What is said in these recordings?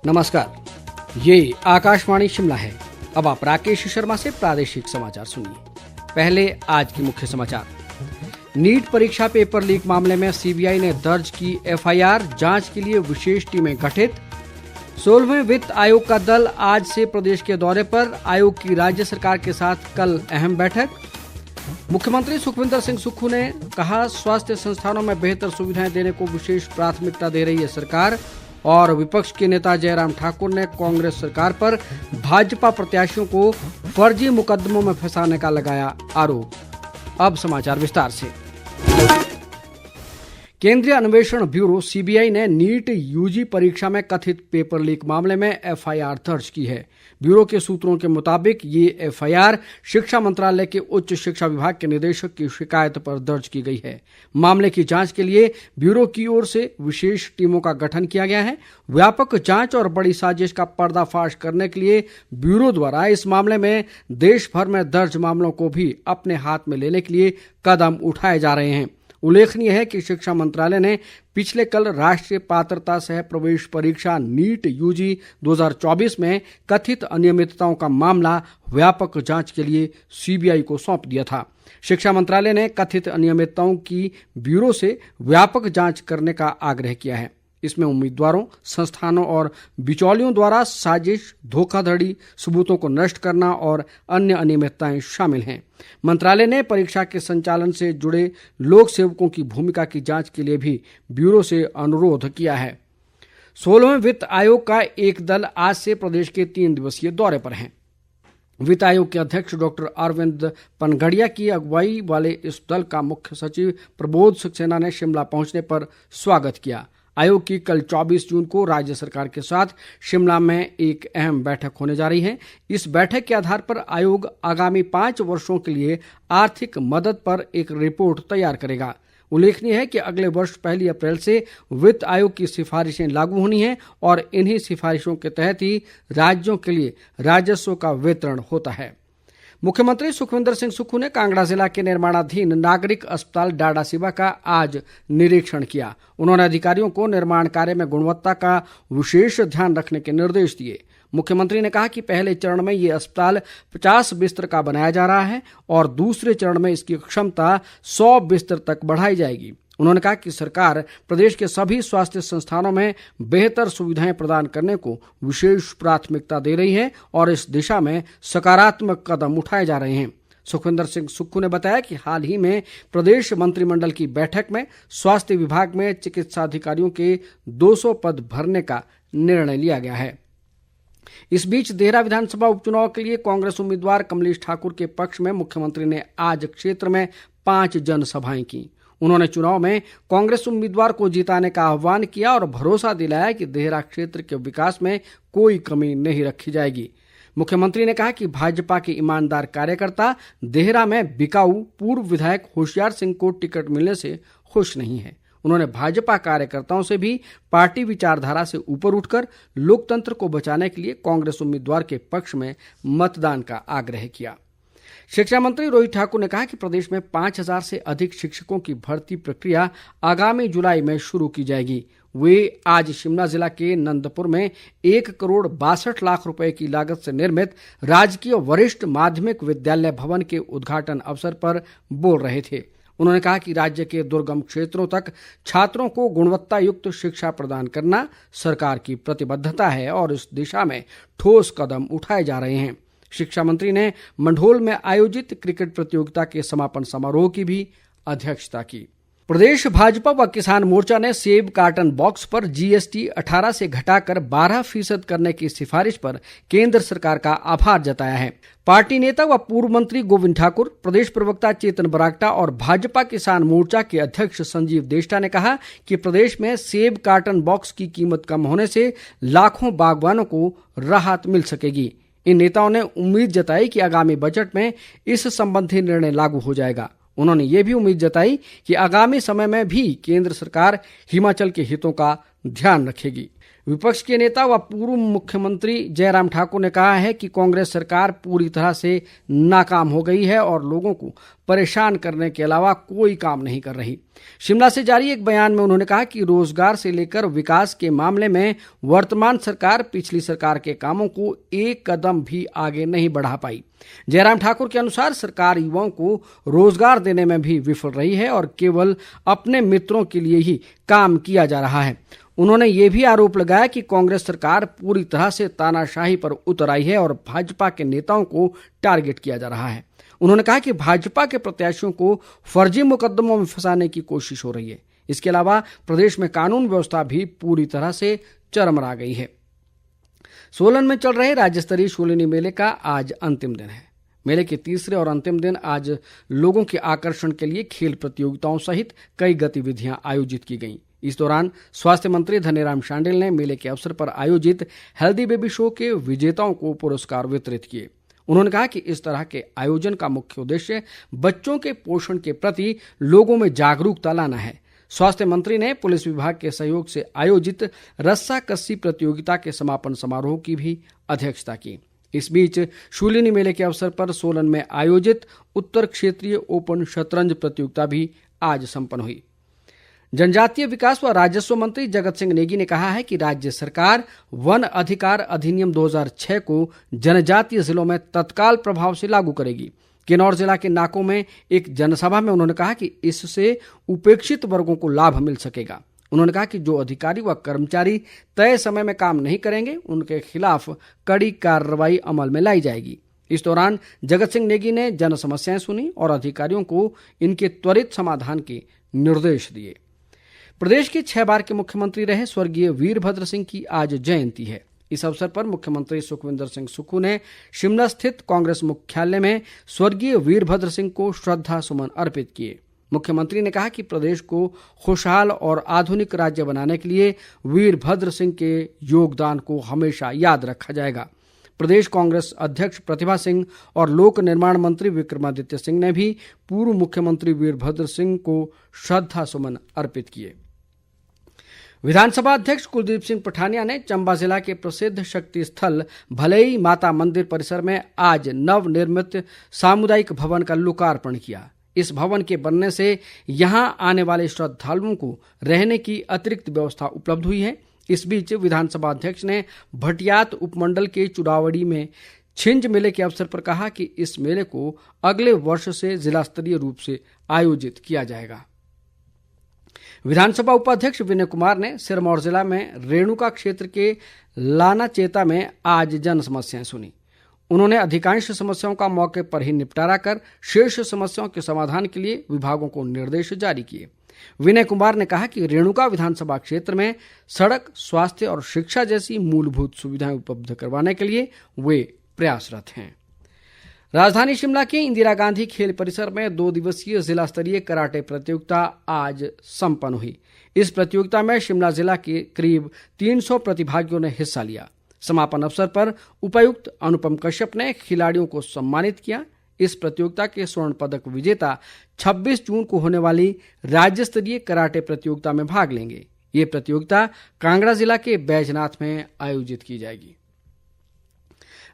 नमस्कार, ये आकाशवाणी शिमला है। अब आप राकेश शर्मा से प्रादेशिक समाचार सुनिए। पहले आज के मुख्य समाचार। नीट परीक्षा पेपर लीक मामले में सीबीआई ने दर्ज की एफआईआर, जांच के लिए विशेष टीमें गठित। 16वें वित्त आयोग का दल आज से प्रदेश के दौरे पर, आयोग की राज्य सरकार के साथ कल अहम बैठक। मुख्यमंत्री सुखविंदर सिंह सुक्खू ने कहा, स्वास्थ्य संस्थानों में बेहतर सुविधाएं देने को विशेष प्राथमिकता दे रही है सरकार। और विपक्ष के नेता जयराम ठाकुर ने कांग्रेस सरकार पर भाजपा प्रत्याशियों को फर्जी मुकदमों में फंसाने का लगाया आरोप। अब समाचार विस्तार से। केंद्रीय अन्वेषण ब्यूरो सीबीआई ने नीट यूजी परीक्षा में कथित पेपर लीक मामले में एफआईआर दर्ज की है। ब्यूरो के सूत्रों के मुताबिक ये एफआईआर शिक्षा मंत्रालय के उच्च शिक्षा विभाग के निदेशक की शिकायत पर दर्ज की गई है। मामले की जांच के लिए ब्यूरो की ओर से विशेष टीमों का गठन किया गया है। व्यापक जांच और बड़ी साजिश का पर्दाफाश करने के लिए ब्यूरो द्वारा इस मामले में देश भर में दर्ज मामलों को भी अपने हाथ में लेने के लिए कदम उठाए जा रहे हैं। उल्लेखनीय है कि शिक्षा मंत्रालय ने पिछले कल राष्ट्रीय पात्रता सह प्रवेश परीक्षा नीट यूजी 2024 में कथित अनियमितताओं का मामला व्यापक जांच के लिए सीबीआई को सौंप दिया था। शिक्षा मंत्रालय ने कथित अनियमितताओं की ब्यूरो से व्यापक जांच करने का आग्रह किया है। इसमें उम्मीदवारों, संस्थानों और बिचौलियों द्वारा साजिश, धोखाधड़ी, सबूतों को नष्ट करना और अन्य अनियमितताएं शामिल हैं। मंत्रालय ने परीक्षा के संचालन से जुड़े लोक सेवकों की भूमिका की जांच के लिए भी ब्यूरो से अनुरोध किया है। 16वें वित्त आयोग का एक दल आज से प्रदेश के 3 दिवसीय दौरे पर है। वित्त आयोग के अध्यक्ष डॉक्टर अरविंद पनगड़िया की अगुवाई वाले इस दल का मुख्य सचिव प्रबोध सक्सेना ने शिमला पहुंचने पर स्वागत किया। आयोग की कल 24 जून को राज्य सरकार के साथ शिमला में एक अहम बैठक होने जा रही है। इस बैठक के आधार पर आयोग आगामी 5 वर्षों के लिए आर्थिक मदद पर एक रिपोर्ट तैयार करेगा। उल्लेखनीय है कि अगले वर्ष 1 अप्रैल से वित्त आयोग की सिफारिशें लागू होनी हैं और इन्हीं सिफारिशों के तहत ही राज्यों के लिए राजस्व का वितरण होता है। मुख्यमंत्री सुखविंदर सिंह सुक्खू ने कांगड़ा जिला के निर्माणाधीन नागरिक अस्पताल डाडासीबा का आज निरीक्षण किया। उन्होंने अधिकारियों को निर्माण कार्य में गुणवत्ता का विशेष ध्यान रखने के निर्देश दिए। मुख्यमंत्री ने कहा कि पहले चरण में ये अस्पताल 50 बिस्तर का बनाया जा रहा है और दूसरे चरण में इसकी क्षमता 100 बिस्तर तक बढ़ाई जाएगी। उन्होंने कहा कि सरकार प्रदेश के सभी स्वास्थ्य संस्थानों में बेहतर सुविधाएं प्रदान करने को विशेष प्राथमिकता दे रही है और इस दिशा में सकारात्मक कदम उठाए जा रहे हैं। सुखविंदर सिंह सुक्खू ने बताया कि हाल ही में प्रदेश मंत्रिमंडल की बैठक में स्वास्थ्य विभाग में चिकित्सा अधिकारियों के 200 पद भरने का निर्णय लिया गया है। इस बीच देहरा विधानसभा उपचुनाव के लिए कांग्रेस उम्मीदवार कमलेश ठाकुर के पक्ष में मुख्यमंत्री ने आज क्षेत्र में 5 जनसभाएं की। उन्होंने चुनाव में कांग्रेस उम्मीदवार को जिताने का आह्वान किया और भरोसा दिलाया कि देहरा क्षेत्र के विकास में कोई कमी नहीं रखी जाएगी। मुख्यमंत्री ने कहा कि भाजपा के ईमानदार कार्यकर्ता देहरा में बिकाऊ पूर्व विधायक होशियार सिंह को टिकट मिलने से खुश नहीं है। उन्होंने भाजपा कार्यकर्ताओं से भी पार्टी विचारधारा से ऊपर उठकर लोकतंत्र को बचाने के लिए कांग्रेस उम्मीदवार के पक्ष में मतदान का आग्रह किया। शिक्षा मंत्री रोहित ठाकुर ने कहा कि प्रदेश में 5000 से अधिक शिक्षकों की भर्ती प्रक्रिया आगामी जुलाई में शुरू की जाएगी। वे आज शिमला जिला के नंदपुर में 1 करोड़ 62 लाख रुपए की लागत से निर्मित राजकीय वरिष्ठ माध्यमिक विद्यालय भवन के उद्घाटन अवसर पर बोल रहे थे। उन्होंने कहा कि राज्य के दुर्गम क्षेत्रों तक छात्रों को गुणवत्ता युक्त शिक्षा प्रदान करना सरकार की प्रतिबद्धता है और इस दिशा में ठोस कदम उठाए जा रहे हैं। शिक्षा मंत्री ने मंढोल में आयोजित क्रिकेट प्रतियोगिता के समापन समारोह की भी अध्यक्षता की। प्रदेश भाजपा व किसान मोर्चा ने सेब कार्टन बॉक्स पर जीएसटी 18 से घटाकर 12% करने की सिफारिश पर केंद्र सरकार का आभार जताया है। पार्टी नेता व पूर्व मंत्री गोविंद ठाकुर, प्रदेश प्रवक्ता चेतन बरागटा और भाजपा किसान मोर्चा के अध्यक्ष संजीव देष्टा ने कहा कि प्रदेश में सेब कार्टन बॉक्स की कीमत कम होने से लाखों बागवानों को राहत मिल सकेगी। इन नेताओं ने उम्मीद जताई कि आगामी बजट में इस संबंधी निर्णय लागू हो जाएगा। उन्होंने ये भी उम्मीद जताई कि आगामी समय में भी केंद्र सरकार हिमाचल के हितों का ध्यान रखेगी। विपक्ष के नेता व पूर्व मुख्यमंत्री जयराम ठाकुर ने कहा है कि कांग्रेस सरकार पूरी तरह से नाकाम हो गई है और लोगों को परेशान करने के अलावा कोई काम नहीं कर रही। शिमला से जारी एक बयान में उन्होंने कहा कि रोजगार से लेकर विकास के मामले में वर्तमान सरकार पिछली सरकार के कामों को एक कदम भी आगे नहीं बढ़ा पाई। जयराम ठाकुर के अनुसार सरकार युवाओं को रोजगार देने में भी विफल रही है और केवल अपने मित्रों के लिए ही काम किया जा रहा है। उन्होंने ये भी आरोप लगाया कि कांग्रेस सरकार पूरी तरह से तानाशाही पर उतर आई है और भाजपा के नेताओं को टारगेट किया जा रहा है। उन्होंने कहा कि भाजपा के प्रत्याशियों को फर्जी मुकदमों में फंसाने की कोशिश हो रही है। इसके अलावा प्रदेश में कानून व्यवस्था भी पूरी तरह से चरमरा गई है। सोलन में चल रहे राज्य स्तरीय शूलिनी मेले का आज अंतिम दिन है। मेले के तीसरे और अंतिम दिन आज लोगों के आकर्षण के लिए खेल प्रतियोगिताओं सहित कई गतिविधियां आयोजित की गईं। इस दौरान स्वास्थ्य मंत्री धनीराम शांडिल ने मेले के अवसर पर आयोजित हेल्दी बेबी शो के विजेताओं को पुरस्कार वितरित किए। उन्होंने कहा कि इस तरह के आयोजन का मुख्य उद्देश्य बच्चों के पोषण के प्रति लोगों में जागरूकता लाना है। स्वास्थ्य मंत्री ने पुलिस विभाग के सहयोग से आयोजित रस्सा कस्सी प्रतियोगिता के समापन समारोह की भी अध्यक्षता की। इस बीच शूलिनी मेले के अवसर पर सोलन में आयोजित उत्तर क्षेत्रीय ओपन शतरंज प्रतियोगिता भी आज संपन्न हुई। जनजातीय विकास व राजस्व मंत्री जगत सिंह नेगी ने कहा है कि राज्य सरकार वन अधिकार अधिनियम 2006 को जनजातीय जिलों में तत्काल प्रभाव से लागू करेगी। किन्नौर जिला के नाकों में एक जनसभा में उन्होंने कहा कि इससे उपेक्षित वर्गों को लाभ मिल सकेगा। उन्होंने कहा कि जो अधिकारी व कर्मचारी तय समय में काम नहीं करेंगे उनके खिलाफ कड़ी कार्रवाई अमल में लाई जाएगी। इस दौरान जगत सिंह नेगी ने जन समस्याएं सुनी और अधिकारियों को इनके त्वरित समाधान के निर्देश दिए। प्रदेश के 6 बार के मुख्यमंत्री रहे स्वर्गीय वीरभद्र सिंह की आज जयंती है। इस अवसर पर मुख्यमंत्री सुखविंदर सिंह सुक्खू ने शिमला स्थित कांग्रेस मुख्यालय में स्वर्गीय वीरभद्र सिंह को श्रद्धा सुमन अर्पित किए। मुख्यमंत्री ने कहा कि प्रदेश को खुशहाल और आधुनिक राज्य बनाने के लिए वीरभद्र सिंह के योगदान को हमेशा याद रखा जाएगा। प्रदेश कांग्रेस अध्यक्ष प्रतिभा सिंह और लोक निर्माण मंत्री विक्रमादित्य सिंह ने भी पूर्व मुख्यमंत्री वीरभद्र सिंह को श्रद्धा सुमन अर्पित किए। विधानसभा अध्यक्ष कुलदीप सिंह पठानिया ने चंबा जिला के प्रसिद्ध शक्ति स्थल भलेई माता मंदिर परिसर में आज नवनिर्मित सामुदायिक भवन का लोकार्पण किया। इस भवन के बनने से यहां आने वाले श्रद्धालुओं को रहने की अतिरिक्त व्यवस्था उपलब्ध हुई है। इस बीच विधानसभा अध्यक्ष ने भटियात उपमंडल के चुड़ावड़ी में छिंज मेले के अवसर पर कहा कि इस मेले को अगले वर्ष से जिला स्तरीय रूप से आयोजित किया जाएगा। विधानसभा उपाध्यक्ष विनय कुमार ने सिरमौर जिला में रेणुका क्षेत्र के लाना चेता में आज जन समस्याएं सुनी। उन्होंने अधिकांश समस्याओं का मौके पर ही निपटारा कर शेष समस्याओं के समाधान के लिए विभागों को निर्देश जारी किए। विनय कुमार ने कहा कि रेणुका विधानसभा क्षेत्र में सड़क, स्वास्थ्य और शिक्षा जैसी मूलभूत सुविधाएं उपलब्ध करवाने के लिए वे प्रयासरत हैं। राजधानी शिमला के इंदिरा गांधी खेल परिसर में 2 दिवसीय जिला स्तरीय कराटे प्रतियोगिता आज संपन्न हुई। इस प्रतियोगिता में शिमला जिला के करीब 300 प्रतिभागियों ने हिस्सा लिया। समापन अवसर पर उपायुक्त अनुपम कश्यप ने खिलाड़ियों को सम्मानित किया। इस प्रतियोगिता के स्वर्ण पदक विजेता 26 जून को होने वाली राज्य स्तरीय कराटे प्रतियोगिता में भाग लेंगे। ये प्रतियोगिता कांगड़ा जिला के बैजनाथ में आयोजित की जाएगी।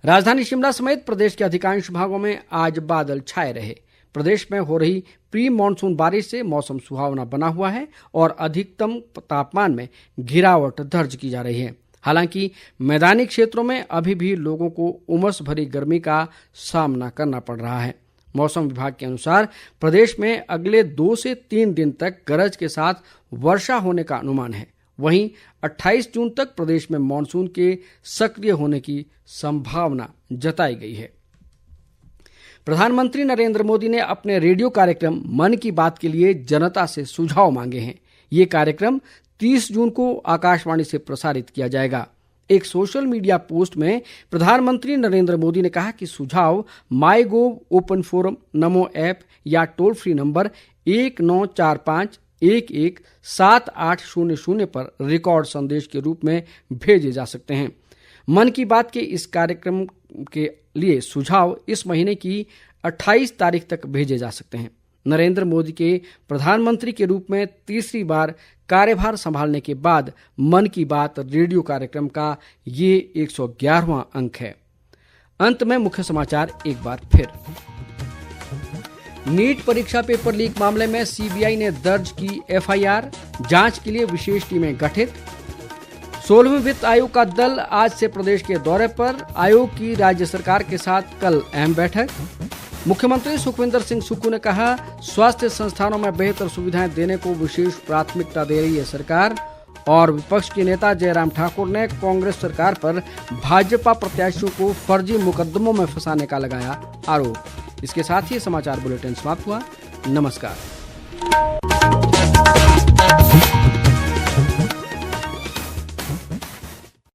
राजधानी शिमला समेत प्रदेश के अधिकांश भागों में आज बादल छाए रहे। प्रदेश में हो रही प्री मानसून बारिश से मौसम सुहावना बना हुआ है और अधिकतम तापमान में गिरावट दर्ज की जा रही है। हालांकि मैदानी क्षेत्रों में अभी भी लोगों को उमस भरी गर्मी का सामना करना पड़ रहा है। मौसम विभाग के अनुसार प्रदेश में अगले 2 से 3 दिन तक गरज के साथ वर्षा होने का अनुमान है। वहीं 28 जून तक प्रदेश में मानसून के सक्रिय होने की संभावना जताई गई है। प्रधानमंत्री नरेंद्र मोदी ने अपने रेडियो कार्यक्रम मन की बात के लिए जनता से सुझाव मांगे हैं। ये कार्यक्रम 30 जून को आकाशवाणी से प्रसारित किया जाएगा। एक सोशल मीडिया पोस्ट में प्रधानमंत्री नरेंद्र मोदी ने कहा कि सुझाव माईगोव ओपन फोरम, नमो ऐप या टोल फ्री नंबर 1945117800 पर रिकॉर्ड संदेश के रूप में भेजे जा सकते हैं। मन की बात के इस कार्यक्रम के लिए सुझाव इस महीने की 28 तारीख तक भेजे जा सकते हैं। नरेंद्र मोदी के प्रधानमंत्री के रूप में तीसरी बार कार्यभार संभालने के बाद मन की बात रेडियो कार्यक्रम का ये 111वां अंक है। अंत में मुख्य समाचार एक बार फिर। नीट परीक्षा पेपर लीक मामले में सीबीआई ने दर्ज की एफआईआर, जांच के लिए विशेष टीमें गठित। 16वें वित्त आयोग का दल आज से प्रदेश के दौरे पर, आयोग की राज्य सरकार के साथ कल अहम बैठक। मुख्यमंत्री सुखविंदर सिंह सुक्खू ने कहा, स्वास्थ्य संस्थानों में बेहतर सुविधाएं देने को विशेष प्राथमिकता दे रही है सरकार। और विपक्ष के नेता जयराम ठाकुर ने कांग्रेस सरकार पर भाजपा प्रत्याशियों को फर्जी मुकदमों में फंसाने का लगाया आरोप। इसके साथ ही समाचार बुलेटिन समाप्त हुआ। नमस्कार।